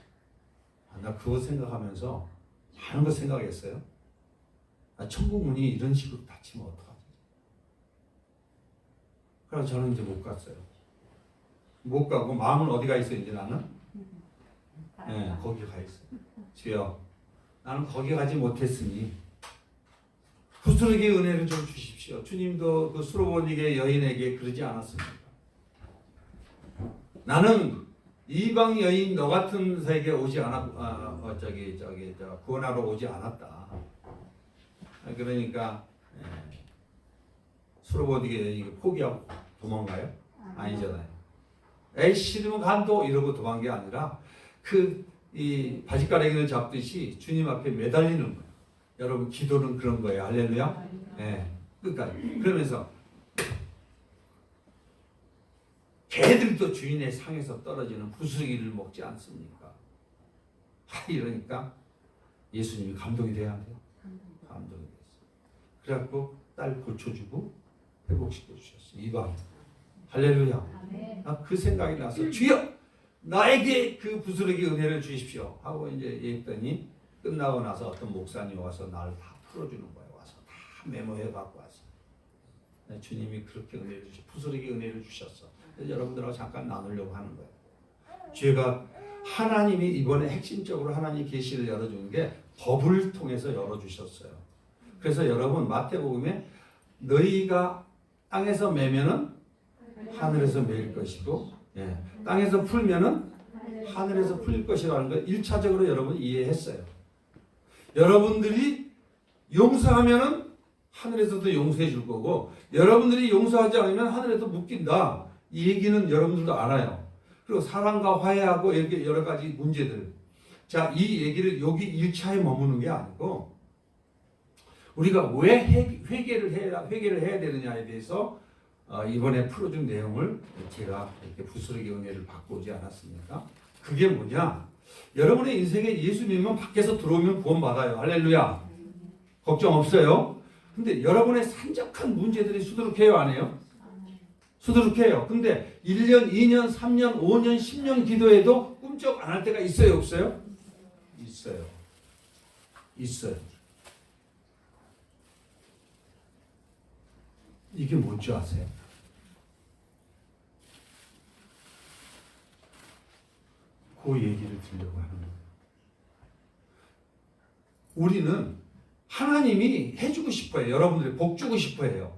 나 그거 생각하면서 많은 거 생각했어요. 천국 문이 이런 식으로 닫히면 어떡하지? 그래서 저는 이제 못 갔어요. 못 가고 마음은 어디가 있어 이제 나는? 거기 가 있어. 주여, 나는 거기 가지 못했으니 부스러기 은혜를 좀 주십시오. 주님도 그 수로보니게 여인에게 그러지 않았습니까? 나는 이방 여인 너 같은 세계에 오지 구원하러 오지 않았다. 그러니까 수로보니게 여인이 포기하고 도망가요? 아니잖아요. 에이 싫으면 간도 이러고 도망간 게 아니라 이 바지가랑이를 잡듯이 주님 앞에 매달리는 거예요. 여러분 기도는 그런 거예요. 할렐루야. 끝까지. 그러면서 개들도 주인의 상에서 떨어지는 부스러기를 먹지 않습니까? 이러니까 예수님이 감동이 돼야 돼요. 감동이 됐어요. 그래갖고 딸 고쳐주고 회복시켜 주셨어요. 이방. 할렐루야. 그 생각이 나서 주여 나에게 그 부스러기 은혜를 주십시오 하고 이제 했더니 끝나고 나서 어떤 목사님 와서 나를 다 풀어주는 거예요. 와서 다 메모해 갖고 왔어. 주님이 그렇게 은혜를 부스러기 은혜를 주셨어. 그래서 여러분들하고 잠깐 나누려고 하는 거예요. 죄가 하나님이 이번에 핵심적으로 하나님 계시를 열어주는 게 법을 통해서 열어주셨어요. 그래서 여러분 마태복음에 너희가 땅에서 매면은 하늘에서 매일 것이고 땅에서 풀면은 하늘에서 풀릴 것이라는 걸 1차적으로 여러분 이해했어요. 여러분들이 용서하면은 하늘에서도 용서해 줄 거고 여러분들이 용서하지 않으면 하늘에서 묶인다. 이 얘기는 여러분들도 알아요. 그리고 사랑과 화해하고 이렇게 여러 가지 문제들. 자, 이 얘기를 여기 1차에 머무는 게 아니고 우리가 왜 회개를 해야 되느냐에 대해서 이번에 풀어준 내용을 제가 이렇게 부스러기 은혜를 받고 오지 않았습니까? 그게 뭐냐? 여러분의 인생에 예수님은 밖에서 들어오면 구원받아요. 할렐루야. 걱정 없어요. 근데 여러분의 산적한 문제들이 수두룩해요, 안 해요? 수두룩해요. 근데 1년, 2년, 3년, 5년, 10년 기도해도 꿈쩍 안 할 때가 있어요, 없어요? 있어요. 있어요. 이게 뭔지 아세요? 그 얘기를 드리려고 하는 거예요. 우리는 하나님이 해주고 싶어요. 여러분들이 복 주고 싶어해요.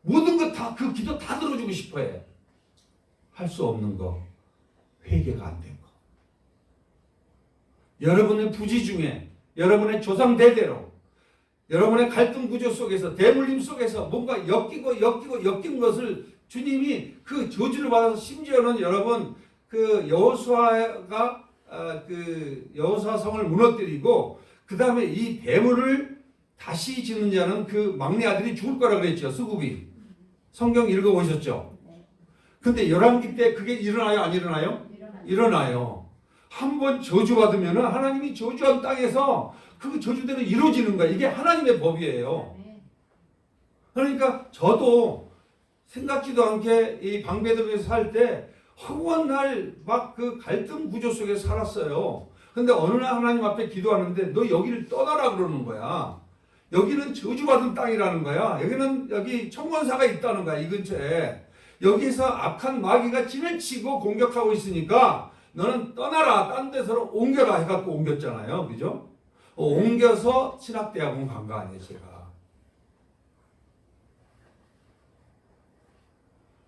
모든 것 다 그 기도 다 들어주고 싶어해. 할 수 없는 거, 회개가 안 된 거. 여러분의 부지 중에, 여러분의 조상 대대로, 여러분의 갈등 구조 속에서, 대물림 속에서 뭔가 엮인 것을 주님이 그 저주를 받아서 심지어는 여러분 그 여호수아가 그 여호수아 성을 무너뜨리고 그 다음에 이 뱀을 다시 짓는 자는 그 막내 아들이 죽을 거라 그랬죠. 수굽이. 성경 읽어보셨죠? 근데 열왕기 때 그게 일어나요? 안 일어나요? 일어나요. 한번 저주받으면 하나님이 저주한 땅에서 그 저주대로 이루어지는 거야. 이게 하나님의 법이에요. 그러니까 저도 생각지도 않게 이 방배동에서 살 때 허구한 날 막 그 갈등 구조 속에 살았어요. 근데 어느 날 하나님 앞에 기도하는데 너 여기를 떠나라 그러는 거야. 여기는 저주받은 땅이라는 거야. 여기 청권사가 있다는 거야. 이 근처에. 여기서 악한 마귀가 진을 치고 공격하고 있으니까 너는 떠나라. 딴 데서로 옮겨라 해갖고 옮겼잖아요. 그죠? 옮겨서 신학대학원 간 거 아니에요, 제가.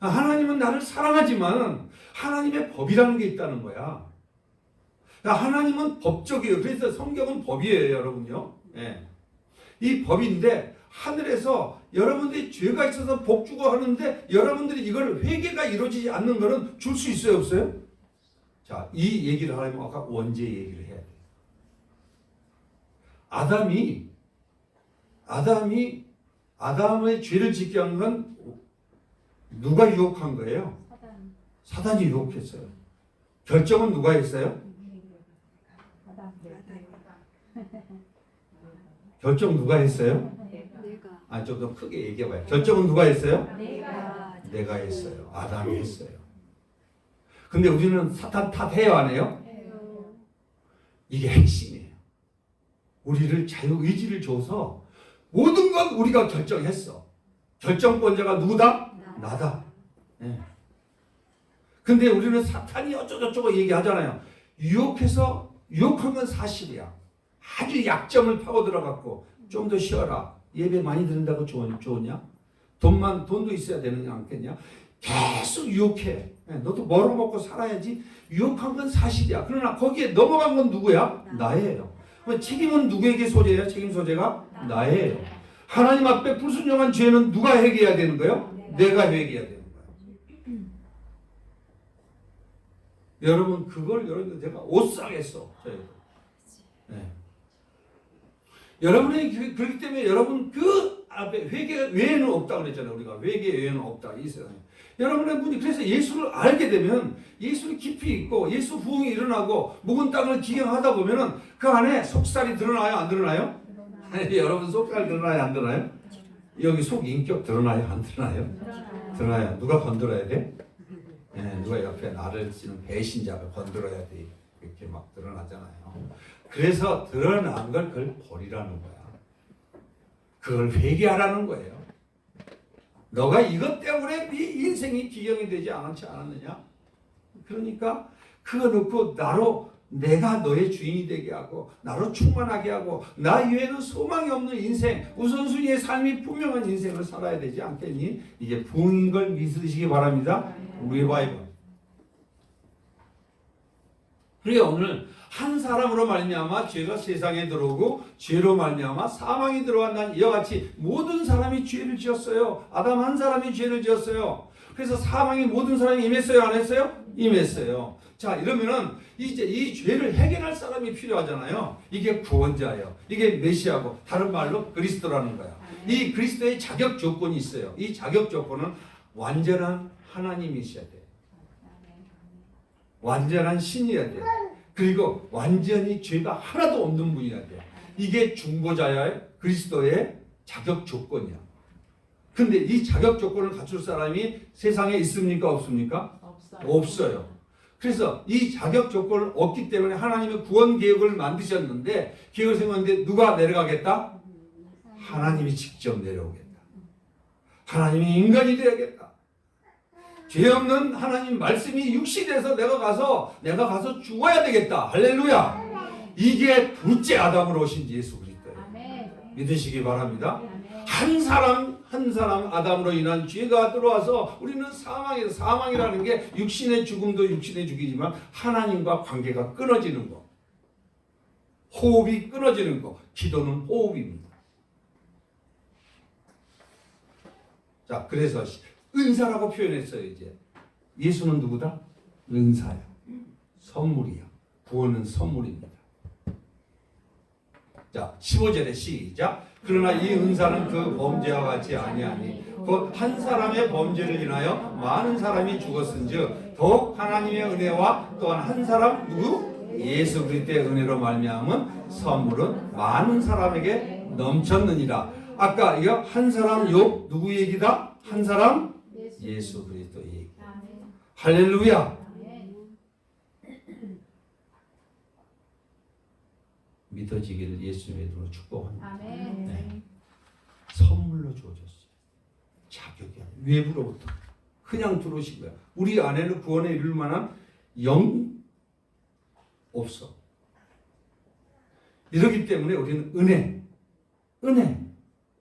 하나님은 나를 사랑하지만 하나님의 법이라는 게 있다는 거야. 하나님은 법적이에요. 그래서 성경은 법이에요, 여러분요. 이 법인데 하늘에서 여러분들이 죄가 있어서 복 주고 하는데 여러분들이 이걸 회개가 이루어지지 않는 것은 줄 수 있어요, 없어요? 자, 이 얘기를 하려면 아까 원죄 얘기를 해야 돼요. 아담의 죄를 짓게 한 건 누가 유혹한 거예요? 사단이 유혹했어요. 결정은 누가 했어요? 아담. 결정 누가 했어요? 내가 좀 더 크게 얘기해봐요. 결정은 누가 했어요? 내가 했어요. 아담이 했어요. 근데 우리는 사탄 탓해요, 안 해요? 이게 핵심이에요. 우리를 자유의지를 줘서 모든 건 우리가 결정했어. 결정권자가 누구다? 나다. 예. 근데 우리는 사탄이 어쩌고저쩌고 얘기하잖아요. 유혹한 건 사실이야. 아주 약점을 파고 들어갔고 좀 더 쉬어라. 예배 많이 드린다고 좋으냐? 돈도 있어야 되느냐 않겠냐? 계속 유혹해. 너도 벌어먹고 살아야지. 유혹한 건 사실이야. 그러나 거기에 넘어간 건 누구야? 나예요. 책임은 누구에게 소재예요? 책임 소재가 나예요. 하나님 앞에 불순종한 죄는 누가 회개해야 되는 거예요? 내가 회개해야 되는 거예요. 여러분 그걸 제가 오싹했어. 네. 여러분이 그렇기 때문에 여러분 그 앞에 회개 외에는 없다고 그랬잖아요. 우리가 회개 외에는 없다 이 세상에. 여러분의 분이 그래서 예수를 알게 되면 예수를 깊이 있고 예수 부흥이 일어나고 묵은 땅을 기경하다 보면은 그 안에 속살이 드러나요? 안 드러나요? 여러분 속살 드러나요? 안 드러나요? 여기 속 인격 드러나요? 안 드러나요? 드러나요. 누가 건드려야 돼? 누가 옆에 나를 쓰는 배신자가 건드려야 돼. 이렇게 막 드러나잖아요. 그래서 드러난 걸 그걸 버리라는 거야. 그걸 회개하라는 거예요. 너가 이것 때문에 네 인생이 기경이 되지 않지 않았느냐? 그러니까 그거 놓고 내가 너의 주인이 되게 하고 나로 충만하게 하고 나 이외에는 소망이 없는 인생, 우선순위의 삶이 분명한 인생을 살아야 되지 않겠니? 이게 부흥인 걸 믿으시기 바랍니다. 리바이벌. 그러니까 오늘 한 사람으로 말미암아 죄가 세상에 들어오고 죄로 말미암아 사망이 들어간다는 이와 같이 모든 사람이 죄를 지었어요. 아담 한 사람이 죄를 지었어요. 그래서 사망이 모든 사람이 임했어요, 안 했어요? 임했어요. 자, 이러면은 이제 이 죄를 해결할 사람이 필요하잖아요. 이게 구원자예요. 이게 메시아고 다른 말로 그리스도라는 거야. 이 그리스도의 자격 조건이 있어요. 이 자격 조건은 완전한 하나님이셔야 돼요. 완전한 신이어야 돼요. 그리고 완전히 죄가 하나도 없는 분이어야 돼요. 이게 중보자야 그리스도의 자격 조건이야. 근데 이 자격 조건을 갖출 사람이 세상에 있습니까? 없습니까? 없어요. 그래서 이 자격 조건을 얻기 때문에 하나님의 구원 계획을 만드셨는데 계획을 세웠는데 누가 내려가겠다? 하나님이 직접 내려오겠다. 하나님이 인간이 되어야겠다. 죄 없는 하나님 말씀이 육신에서 내가 가서 죽어야 되겠다. 할렐루야. 이게 둘째 아담으로 오신 예수 그리스도예요. 믿으시기 바랍니다. 한 사람 아담으로 인한 죄가 들어와서 우리는 사망이라는 게 육신의 죽음도 육신의 죽이지만 하나님과 관계가 끊어지는 거. 호흡이 끊어지는 거. 기도는 호흡입니다. 자, 그래서 은사라고 표현했어요. 이제 예수는 누구다? 은사야. 선물이야. 구원은 선물입니다. 자, 15절에 시작. 그러나 이 은사는 그 범죄와 같이 아니하니 곧 한 사람의 범죄를 인하여 많은 사람이 죽었은즉 더욱 하나님의 은혜와 또한 한 사람 누구? 예수 그리스도의 은혜로 말미암은 선물은 많은 사람에게 넘쳤느니라. 아까 이거 한 사람 욥 누구 얘기다? 한 사람 예수 그리스도 얘기. 할렐루야. 믿어지기를 예수님의 이름으로 축복합니다. 네. 선물로 주어졌어요. 자격이 아니에요. 외부로부터 그냥 들어오신 거야. 우리 안에는 구원에 이를 만한 영 없어. 이러기 때문에 우리는 은혜.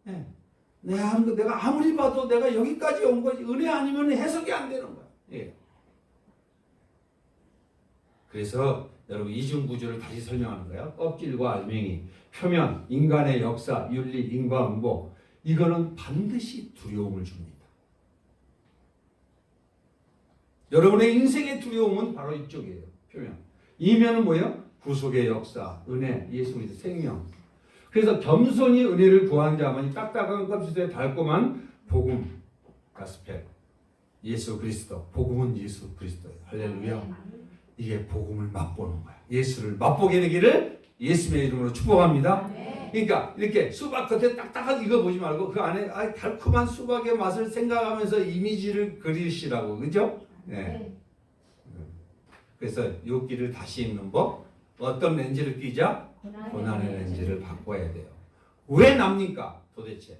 네. 내가 아무리 봐도 내가 여기까지 온 거지 은혜 아니면 해석이 안 되는 거야. 예. 그래서 여러분 이중구조를 다시 설명하는 거예요. 껍질과 알맹이, 표면, 인간의 역사, 윤리, 인과응보 이거는 반드시 두려움을 줍니다. 여러분의 인생의 두려움은 바로 이쪽이에요. 표면. 이면은 뭐예요? 구속의 역사, 은혜, 예수 그리스도 생명. 그래서 겸손히 은혜를 구하는 자만이 딱딱한 껍질에 달콤한 복음, 가스펠, 예수 그리스도. 복음은 예수 그리스도예요. 할렐루야. 이게 복음을 맛보는 거야. 예수를 맛보게 되기를 예수님의 이름으로 축복합니다. 그러니까 이렇게 수박 겉에 딱딱한 이거 보지 말고 그 안에 달콤한 수박의 맛을 생각하면서 이미지를 그리시라고, 그죠? 네. 그래서 요 길을 다시 읽는 법. 어떤 렌즈를 끼자? 고난의 렌즈를 바꿔야 돼요. 왜 납니까? 도대체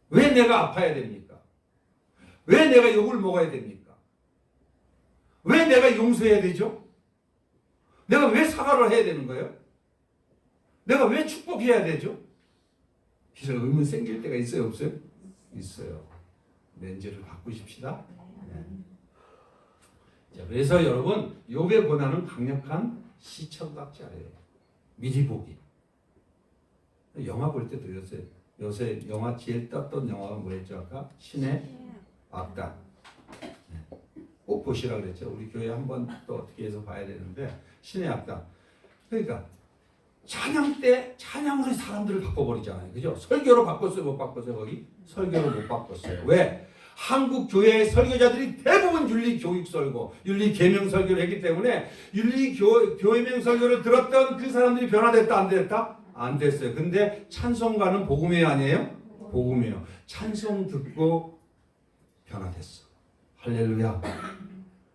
왜 내가 아파야 됩니까? 왜 내가 욕을 먹어야 됩니까? 왜 내가 용서해야 되죠? 내가 왜 사과를 해야 되는 거예요? 내가 왜 축복해야 되죠? 이런 의문 생길 때가 있어요, 없어요? 있어요. 렌즈를 바꾸십시다. 네. 자, 그래서 여러분, 욥의 고난은 강력한 시청각자예요. 미리 보기. 영화 볼 때도 요새 영화 제일 떴던 영화가 뭐였죠? 아까 신의 악당. 네. 꼭 보시라 그랬죠. 우리 교회 한번 또 어떻게 해서 봐야 되는데 신의 악당. 그러니까 찬양 때 찬양으로 사람들을 바꿔버리잖아요. 그죠? 설교로 바꿨어요? 못 바꿨어요? 거기? 설교로 못 바꿨어요. 왜? 한국 교회의 설교자들이 대부분 윤리 교육 설교, 윤리 계명 설교를 했기 때문에 윤리 교회명 설교를 들었던 그 사람들이 변화됐다 안 됐다? 안 됐어요. 근데 찬송가는 복음이에요, 아니에요? 복음이에요. 찬송 듣고 변화됐어. 할렐루야.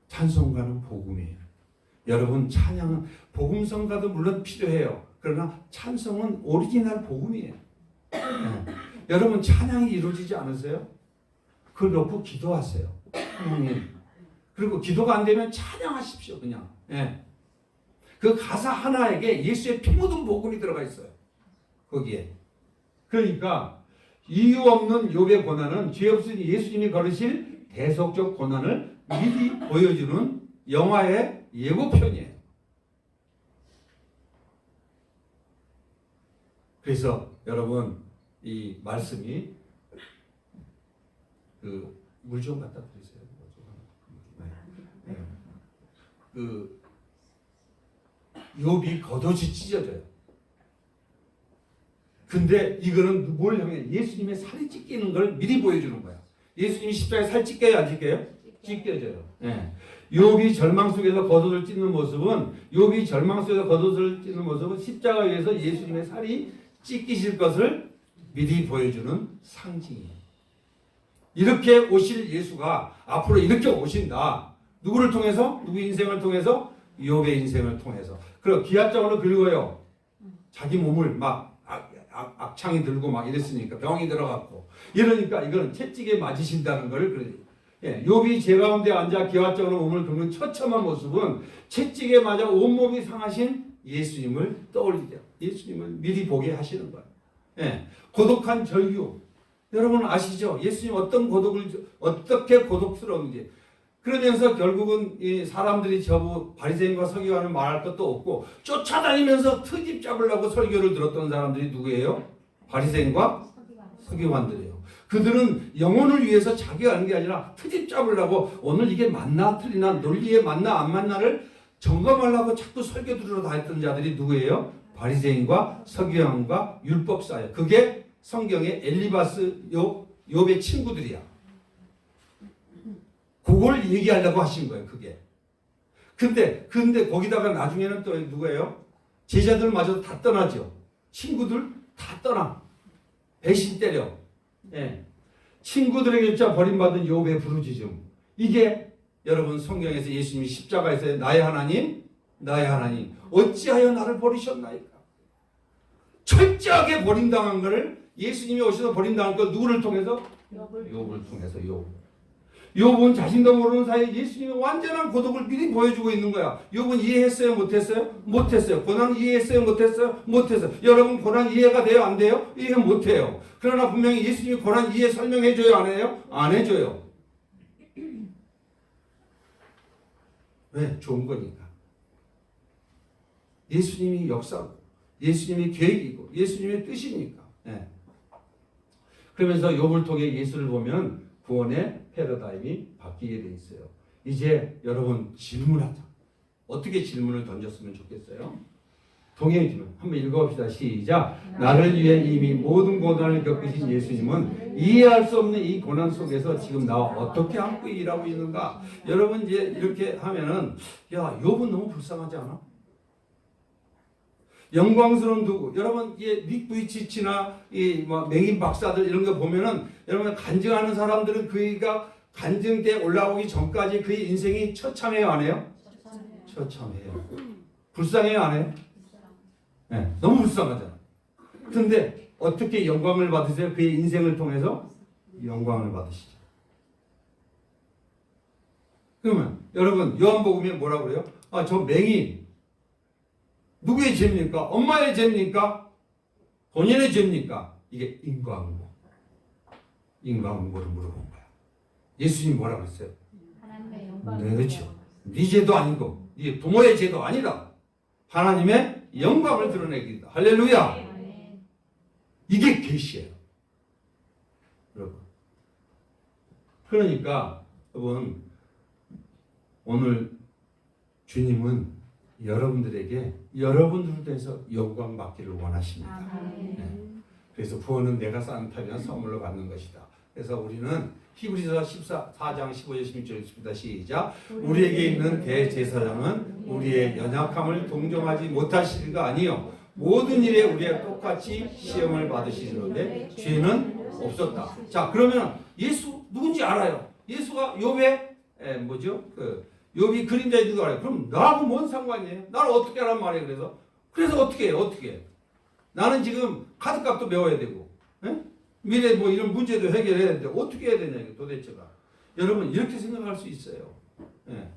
찬송가는 복음이에요. 여러분, 찬양은 복음성가도 물론 필요해요. 그러나 찬송은 오리지널 복음이에요. 네. 여러분, 찬양이 이루어지지 않으세요? 그걸 놓고 기도하세요. 하나님. 그리고 기도가 안 되면 찬양하십시오. 그냥. 네. 그 가사 하나에게 예수의 피 묻은 복음이 들어가 있어요. 거기에. 그러니까 이유 없는 욥의 고난은 죄 없으니 예수님이 걸으실 대속적 고난을 미리 보여주는 영화의 예고편이에요. 그래서 여러분, 이 말씀이 그 물 좀 갖다 드리세요. 네. 그 욥이 겉옷이 찢어져요. 근데 이거는 뭘 향해? 예수님의 살이 찢기는 걸 미리 보여주는 거야. 예수님이 십자가에 살 찢겨요, 안 찢겨요? 찢겨져요. 네. 욥이 절망 속에서 겉옷을 찢는 모습은 십자가 위에서 예수님의 살이 찢기실 것을 미리 보여주는 상징이에요. 이렇게 오실 예수가 앞으로 이렇게 오신다. 누구를 통해서? 누구 인생을 통해서? 욥의 인생을 통해서. 그리고 기하장으로 긁어요. 자기 몸을 막 악창이 들고 막 이랬으니까 병이 들어갔고 이러니까 이거는 채찍에 맞으신다는 걸 그래. 예, 욥이 제 가운데 앉아 기하장으로 몸을 긁는 처참한 모습은 채찍에 맞아 온몸이 상하신 예수님을 떠올리죠. 예수님을 미리 보게 하시는 거예요. 예, 고독한 절규. 여러분 아시죠? 예수님 어떻게 고독스러운지. 그러면서 결국은 이 사람들이 저부 바리새인과 서기관은 말할 것도 없고 쫓아다니면서 트집 잡으려고 설교를 들었던 사람들이 누구예요? 바리새인과 서기관들이에요. 그들은 영혼을 위해서 자기가 하는 게 아니라 트집 잡으려고 오늘 이게 맞나 틀리나 논리에 맞나 안 맞나를 점검하려고 자꾸 설교 들으러 다녔던 자들이 누구예요? 바리새인과 서기관과 율법사예요. 그게 성경의 엘리바스 욥의 친구들이야. 그걸 얘기하려고 하신 거예요, 그게. 근데 거기다가 나중에는 또 누구예요? 제자들마저도 다 떠나죠. 친구들 다 떠나. 배신 때려. 예. 친구들에게 진짜 버림받은 욥의 부르짖음. 이게 여러분 성경에서 예수님이 십자가에서 나의 하나님, 어찌하여 나를 버리셨나이까? 철저하게 버림당한 것을 예수님이 오셔서 버림당한 걸 누구를 통해서? 욥을 통해서 욥은 자신도 모르는 사이에 예수님의 완전한 고독을 미리 보여주고 있는 거야. 욥은 이해했어요? 못했어요? 못했어요. 고난 이해했어요? 못했어요? 못했어요. 여러분 고난 이해가 돼요? 안 돼요? 이해 못해요. 그러나 분명히 예수님이 고난 이해 설명해줘요? 안 해요? 안 해줘요. 왜? 좋은 거니까. 예수님이 역사고 예수님이 계획이고 예수님의 뜻이니까. 네. 그러면서 욥을 통해 예수를 보면 구원의 패러다임이 바뀌게 돼 있어요. 이제 여러분 질문하자. 어떻게 질문을 던졌으면 좋겠어요? 동행이지만 한번 읽어봅시다. 시작. 나를 위해 이미 모든 고난을 겪으신 예수님은 이해할 수 없는 이 고난 속에서 지금 나와 어떻게 함께 일하고 있는가? 여러분 이제 이렇게 하면은 야, 욥은 너무 불쌍하지 않아? 영광스러운 누구? 여러분 닉 부이치치나 이뭐 맹인 박사들 이런 거 보면은 여러분 간증하는 사람들은 그이가 간증 때 올라오기 전까지 그의 인생이 처참해요, 안 해요? 처참해요. 불쌍해요, 안 해요? 네, 너무 불쌍하잖아. 그런데 어떻게 영광을 받으세요? 그의 인생을 통해서 영광을 받으시죠. 그러면 여러분 요한복음에 뭐라고 그래요? 아, 저 맹인 누구의 죄입니까? 엄마의 죄입니까? 본인의 죄입니까? 이게 인과응보. 인과응보를 물어본 거야. 예수님 뭐라고 했어요? 하나님의 영광. 네, 그렇죠. 네 죄도 아니고 네 부모의 죄도 아니다. 하나님의 영광을 드러내기다. 할렐루야. 아멘. 이게 계시예요. 여러분. 그러니까 여러분 오늘 주님은 여러분들에게 여러분들에 대해서 영광 받기를 원하십니다. 아멘. 네. 그래서 구원은 내가 산타면 선물로 받는 것이다. 그래서 우리는 히브리서 14장 15절 16절 읽습니다. 시작. 우리에게 있는 대제사장은 우리의 연약함을 동정하지 못하시리가 아니요 모든 일에 우리가 똑같이 시험을 받으시는데 죄는 없었다. 자, 그러면 예수 누군지 알아요. 예수가 욥의 뭐죠? 욥이 그림자인 줄 알아요. 그럼 나하고 뭔 상관이에요? 나를 어떻게 하란 말이에요. 그래서 어떻게 해요? 어떻게 해? 나는 지금 카드값도 메워야 되고 미래 뭐 이런 문제도 해결해야 되는데 어떻게 해야 되냐 이게 도대체가. 여러분 이렇게 생각할 수 있어요. 예.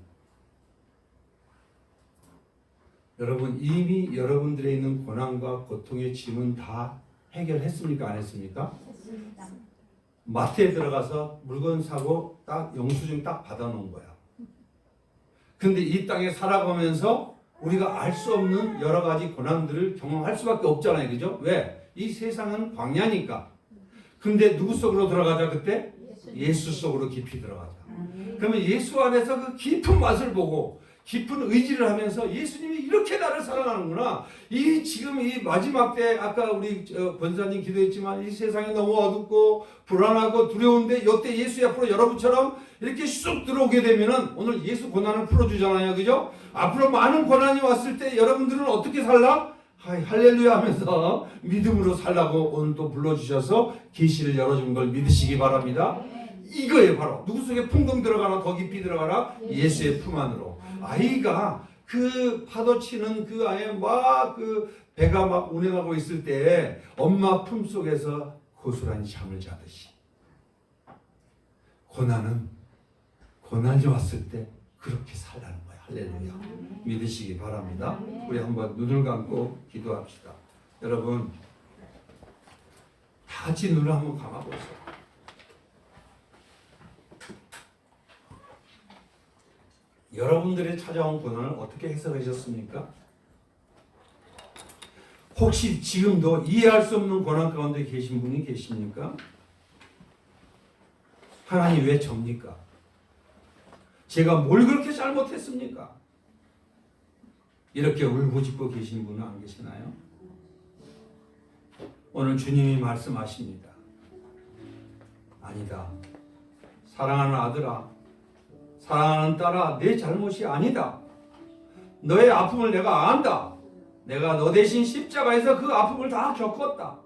여러분 이미 여러분들에 있는 고난과 고통의 짐은 다 해결했습니까? 안 했습니까? 했습니다. 마트에 들어가서 물건 사고 딱 영수증 딱 받아놓은 거야. 근데 이 땅에 살아가면서 우리가 알 수 없는 여러 가지 고난들을 경험할 수밖에 없잖아요. 그죠? 왜? 이 세상은 광야니까. 근데 누구 속으로 들어가자 그때? 예수 속으로 깊이 들어가자. 그러면 예수 안에서 그 깊은 맛을 보고 깊은 의지를 하면서 예수님이 이렇게 나를 사랑하는구나. 이 지금 이 마지막 때 아까 우리 권사님 기도했지만 이 세상이 너무 어둡고 불안하고 두려운데 이때 예수 앞으로 여러분처럼 이렇게 쑥 들어오게 되면은 오늘 예수 고난을 풀어주잖아요. 그죠? 앞으로 많은 고난이 왔을 때 여러분들은 어떻게 살라? 할렐루야 하면서 믿음으로 살라고 오늘 또 불러주셔서 계시를 열어준 걸 믿으시기 바랍니다. 이거예요. 바로 누구 속에 풍덩 들어가나 더 깊이 들어가나 예수의 품 안으로. 아이가 그 파도 치는 그 안에 막 그 배가 막 운행하고 있을 때 엄마 품 속에서 고스란히 잠을 자듯이 고난이 왔을 때 그렇게 살라는 거야. 할렐루야. 믿으시기 바랍니다. 우리 한번 눈을 감고 기도합시다. 여러분 다 같이 눈을 한번 감아보세요. 여러분들의 찾아온 고난을 어떻게 해석하셨습니까? 혹시 지금도 이해할 수 없는 고난 가운데 계신 분이 계십니까? 하나님 왜 접니까? 제가 뭘 그렇게 잘못했습니까? 이렇게 울부짖고 계신 분은 안 계시나요? 오늘 주님이 말씀하십니다. 아니다. 사랑하는 아들아, 사랑하는 딸아, 내 잘못이 아니다. 너의 아픔을 내가 안다. 내가 너 대신 십자가에서 그 아픔을 다 겪었다.